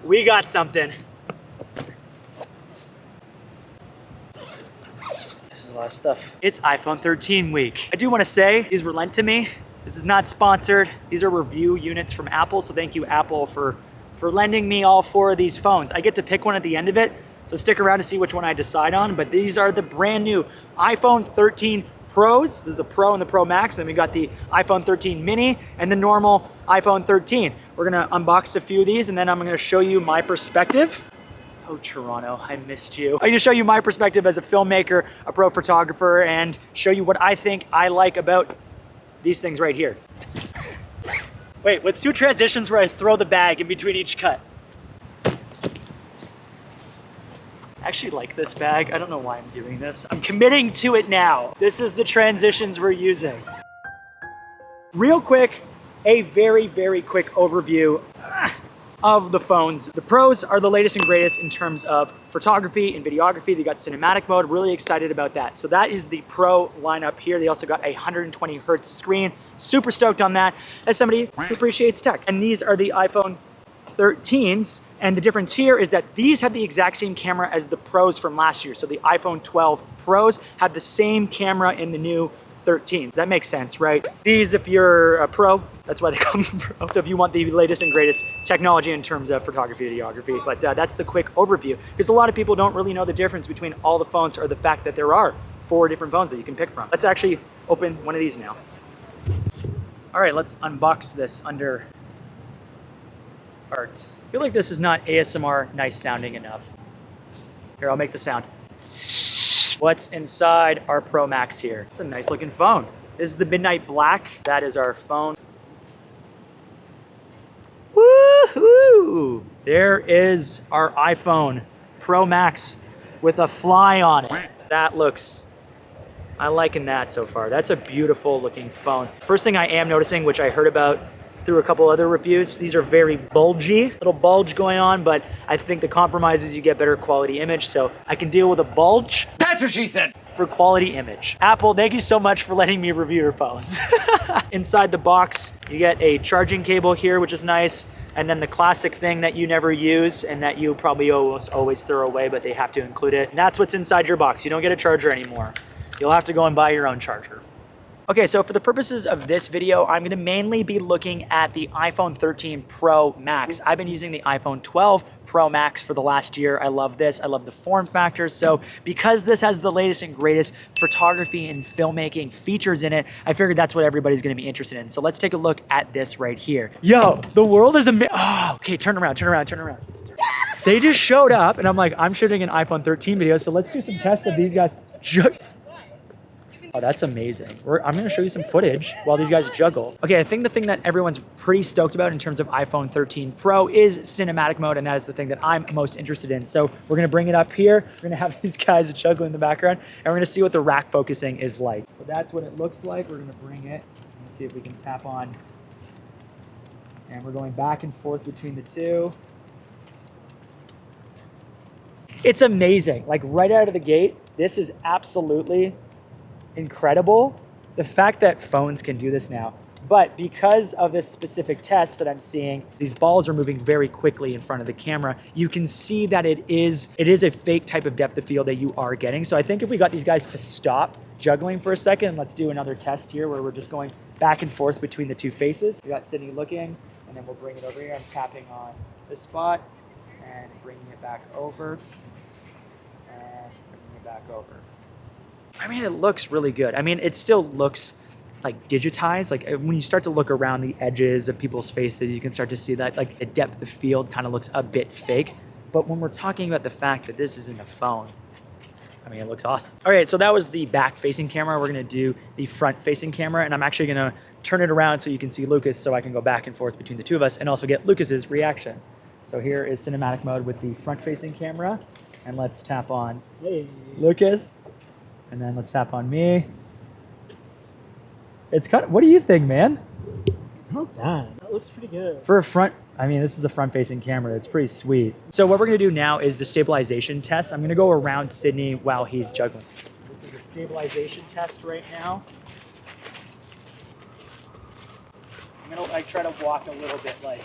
we got something. This is a lot of stuff. It's iPhone 13 week. I do want to say these were lent to me. This is not sponsored. These are review units from Apple, so thank you, Apple, for lending me all 4 of these phones. I get to pick one at the end of it, so stick around to see which one I decide on, but these are the brand new iPhone 13 Pros. There's the Pro and the Pro Max, and then we got the iPhone 13 Mini and the normal iPhone 13. We're gonna unbox a few of these, and then I'm gonna show you my perspective. Oh, Toronto, I missed you. I'm gonna show you my perspective as a filmmaker, a pro photographer, and show you what I think I like about these things right here. Wait, let's do transitions where I throw the bag in between each cut. I actually like this bag. I don't know why I'm doing this. I'm committing to it now. This is the transitions we're using. Real quick, a very, very quick overview of the phones. The Pros are the latest and greatest in terms of photography and videography. They got cinematic mode, really excited about that. So that is the Pro lineup here. They also got a 120 hertz screen. Super stoked on that as somebody who appreciates tech. And these are the iPhone 13s. And the difference here is that these have the exact same camera as the Pros from last year. So the iPhone 12 Pros have the same camera in the new 13s. That makes sense, right? These, if you're a pro, that's why they call them Pro. So if you want the latest and greatest technology in terms of photography, videography, but that's the quick overview, because a lot of people don't really know the difference between all the phones or the fact that there are 4 different phones that you can pick from. Let's actually open one of these now. All right, let's unbox this under art. I feel like this is not ASMR nice sounding enough. Here, I'll make the sound. What's inside our Pro Max here? It's a nice looking phone. This is the Midnight Black. That is our phone. Woohoo! There is our iPhone Pro Max with a fly on it. That looks, I'm liking that so far. That's a beautiful looking phone. First thing I am noticing, which I heard about through a couple other reviews, these are very bulgy, little bulge going on, but I think the compromise is you get better quality image, so I can deal with a bulge. That's what she said. For quality image. Apple, thank you so much for letting me review your phones. Inside the box, you get a charging cable here, which is nice, and then the classic thing that you never use and that you probably almost always throw away, but they have to include it. And that's what's inside your box. You don't get a charger anymore. You'll have to go and buy your own charger. Okay, so for the purposes of this video, I'm gonna mainly be looking at the iPhone 13 Pro Max. I've been using the iPhone 12 Pro Max for the last year. I love this, I love the form factor. So because this has the latest and greatest photography and filmmaking features in it, I figured that's what everybody's gonna be interested in. So let's take a look at this right here. Yo, the world is oh, okay, turn around. They just showed up and I'm like, I'm shooting an iPhone 13 video, so let's do some tests of these guys. Oh, that's amazing. I'm gonna show you some footage while these guys juggle. Okay, I think the thing that everyone's pretty stoked about in terms of iPhone 13 Pro is cinematic mode, and that is the thing that I'm most interested in. So we're gonna bring it up here. We're gonna have these guys juggle in the background, and we're gonna see what the rack focusing is like. So that's what it looks like. We're gonna bring it and see if we can tap on. And we're going back and forth between the two. It's amazing. Like right out of the gate, this is absolutely incredible. The fact that phones can do this now, but because of this specific test that I'm seeing, these balls are moving very quickly in front of the camera. You can see that it is a fake type of depth of field that you are getting. So I think if we got these guys to stop juggling for a second, let's do another test here where we're just going back and forth between the two faces. We got Sydney looking, and then we'll bring it over here. I'm tapping on this spot and bringing it back over and bringing it back over. I mean, it looks really good. I mean, it still looks like digitized. Like when you start to look around the edges of people's faces, you can start to see that like the depth of field kind of looks a bit fake. But when we're talking about the fact that this isn't a phone, I mean, it looks awesome. All right, so that was the back-facing camera. We're gonna do the front-facing camera, and I'm actually gonna turn it around so you can see Lucas, so I can go back and forth between the two of us and also get Lucas's reaction. So here is cinematic mode with the front-facing camera, and let's tap on Lucas. And then let's tap on me. It's kind of, what do you think, man? It's not bad. That looks pretty good. For a front, I mean, this is the front-facing camera. It's pretty sweet. So what we're gonna do now is the stabilization test. I'm gonna go around Sydney while he's juggling. This is the stabilization test right now. I'm gonna like try to walk a little bit like.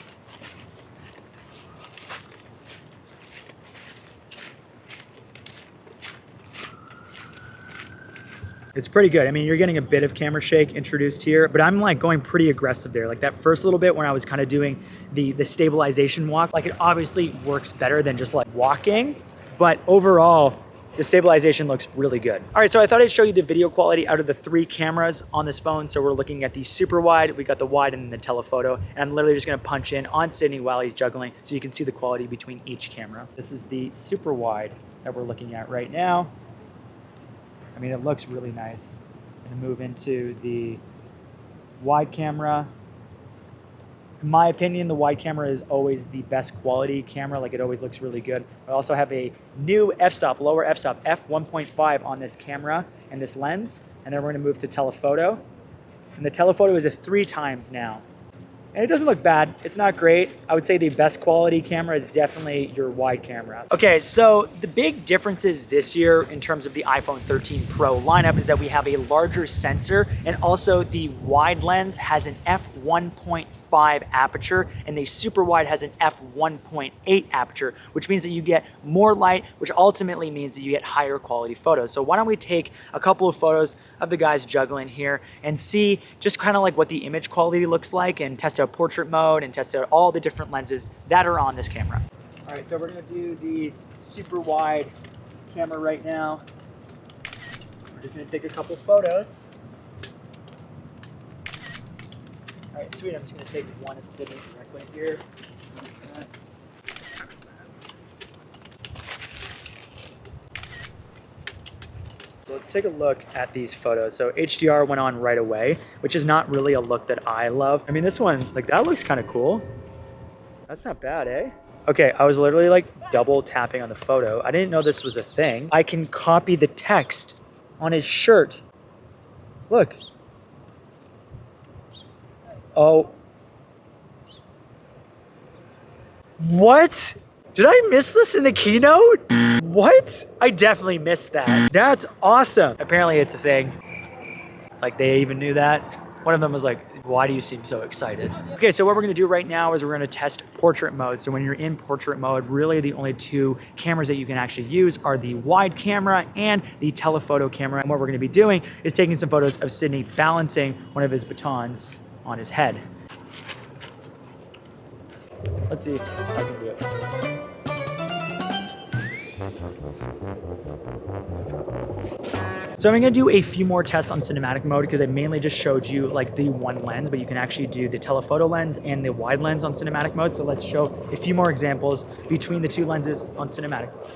It's pretty good. I mean, you're getting a bit of camera shake introduced here, but I'm like going pretty aggressive there. Like that first little bit when I was kind of doing the stabilization walk, like it obviously works better than just like walking, but overall, the stabilization looks really good. All right, so I thought I'd show you the video quality out of the 3 cameras on this phone. So we're looking at the super wide, we got the wide and the telephoto. And I'm literally just gonna punch in on Sydney while he's juggling so you can see the quality between each camera. This is the super wide that we're looking at right now. I mean, it looks really nice. I'm gonna move into the wide camera. In my opinion, the wide camera is always the best quality camera. Like it always looks really good. I also have a new f-stop, lower f-stop, f1.5 on this camera and this lens. And then we're gonna move to telephoto. And the telephoto is a 3 times now. And it doesn't look bad. It's not great. I would say the best quality camera is definitely your wide camera. Okay, so the big differences this year in terms of the iPhone 13 Pro lineup is that we have a larger sensor, and also the wide lens has an f1.5 aperture and the super wide has an f1.8 aperture, which means that you get more light, which ultimately means that you get higher quality photos. So why don't we take a couple of photos of the guys juggling here and see just kind of like what the image quality looks like, and test out portrait mode and test out all the different lenses that are on this camera. All right, so we're gonna do the super wide camera right now. We're just gonna take a couple photos. All right, sweet, I'm just gonna take one of Sydney directly here. So let's take a look at these photos. So HDR went on right away, which is not really a look that I love. I mean, this one, like that looks kind of cool. That's not bad, eh? Okay, I was literally like double tapping on the photo. I didn't know this was a thing. I can copy the text on his shirt. Look. Oh. What? Did I miss this in the keynote? What? I definitely missed that. That's awesome. Apparently it's a thing. Like they even knew that. One of them was like, why do you seem so excited? Okay, so what we're gonna do right now is we're gonna test portrait mode. So when you're in portrait mode, really the only 2 cameras that you can actually use are the wide camera and the telephoto camera. And what we're gonna be doing is taking some photos of Sydney balancing one of his batons on his head. Let's see if I can do it. So I'm gonna do a few more tests on cinematic mode because I mainly just showed you like the one lens, but you can actually do the telephoto lens and the wide lens on cinematic mode. So let's show a few more examples between the 2 lenses on cinematic mode.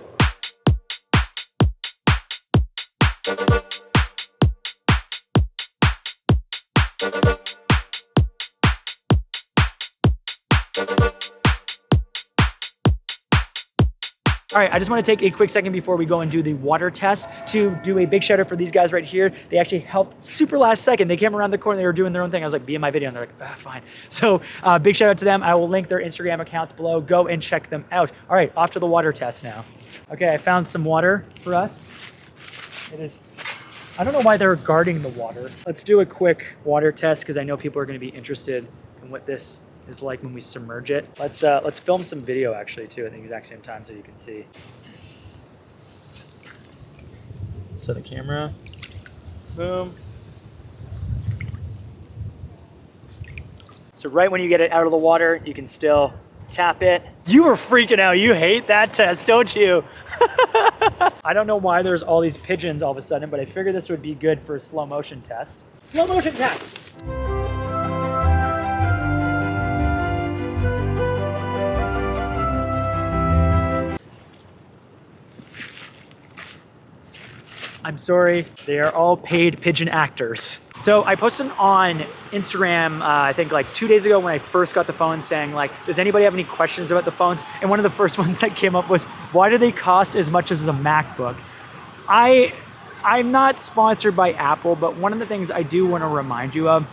All right, I just want to take a quick second before we go and do the water test to do a big shout out for these guys right here. They actually helped super last second. They came around the corner, they were doing their own thing. I was like, be in my video, and they're like, fine. So big shout out to them. I will link their Instagram accounts below. Go and check them out. All right, off to the water test now. Okay, I found some water for us. It is, I don't know why they're guarding the water. Let's do a quick water test because I know people are gonna be interested in what this is like when we submerge it. Let's film some video actually too at the exact same time so you can see. So the camera, boom. So right when you get it out of the water, you can still tap it. You were freaking out. You hate that test, don't you? I don't know why there's all these pigeons all of a sudden, but I figured this would be good for a slow motion test. Slow motion test. I'm sorry, they are all paid pigeon actors. So I posted on Instagram, I think like 2 days ago when I first got the phone saying like, does anybody have any questions about the phones? And one of the first ones that came up was, why do they cost as much as a MacBook? I'm not sponsored by Apple, but one of the things I do want to remind you of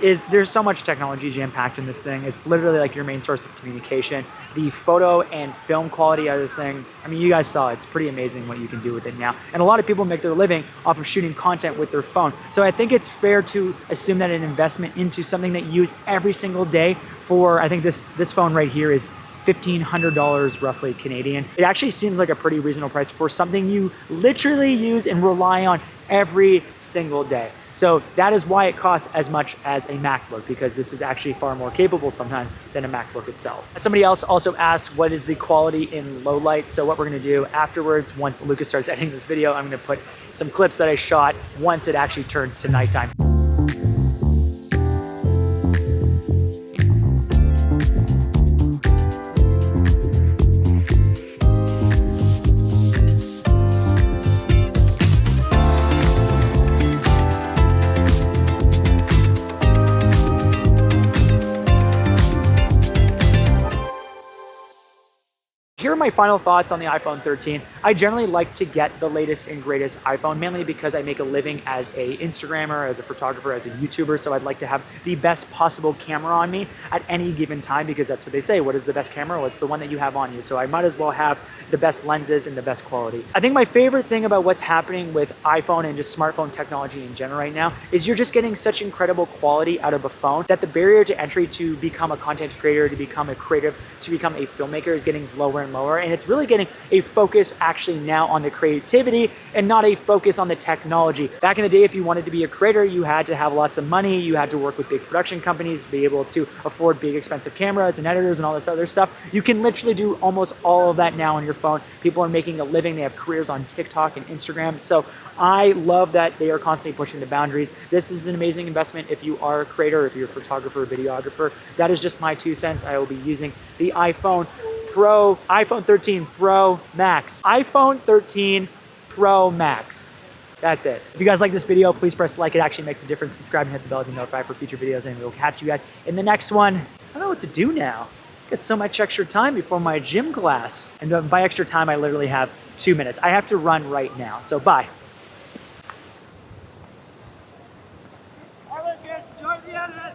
is there's so much technology jam-packed in this thing. It's literally like your main source of communication. The photo and film quality of this thing, I mean, you guys saw it's pretty amazing what you can do with it now. And a lot of people make their living off of shooting content with their phone. So I think it's fair to assume that an investment into something that you use every single day for, I think this phone right here is $1,500 roughly Canadian. It actually seems like a pretty reasonable price for something you literally use and rely on every single day. So that is why it costs as much as a MacBook, because this is actually far more capable sometimes than a MacBook itself. Somebody else also asked, what is the quality in low light? So what we're gonna do afterwards, once Lucas starts editing this video, I'm gonna put some clips that I shot once it actually turned to nighttime. Here are my final thoughts on the iPhone 13. I generally like to get the latest and greatest iPhone, mainly because I make a living as a Instagrammer, as a photographer, as a YouTuber, so I'd like to have the best possible camera on me at any given time, because that's what they say. What is the best camera? What's the one that you have on you? So I might as well have the best lenses and the best quality. I think my favorite thing about what's happening with iPhone and just smartphone technology in general right now is you're just getting such incredible quality out of a phone that the barrier to entry to become a content creator, to become a creative, to become a filmmaker is getting lower and lower. And it's really getting a focus actually now on the creativity and not a focus on the technology. Back in the day, if you wanted to be a creator, you had to have lots of money, you had to work with big production companies, be able to afford big expensive cameras and editors and all this other stuff. You can literally do almost all of that now on your phone. People are making a living, they have careers on TikTok and Instagram. So I love that they are constantly pushing the boundaries. This is an amazing investment if you are a creator, if you're a photographer, or videographer. That is just my 2 cents. I will be using the iPhone 13 Pro Max. iPhone 13 Pro Max. That's it. If you guys like this video, please press like. It actually makes a difference. Subscribe and hit the bell to be notified for future videos, and we'll catch you guys in the next one. I don't know what to do now. Got so much extra time before my gym class. And by extra time, I literally have 2 minutes. I have to run right now, so bye. All right, guys, enjoy the edit.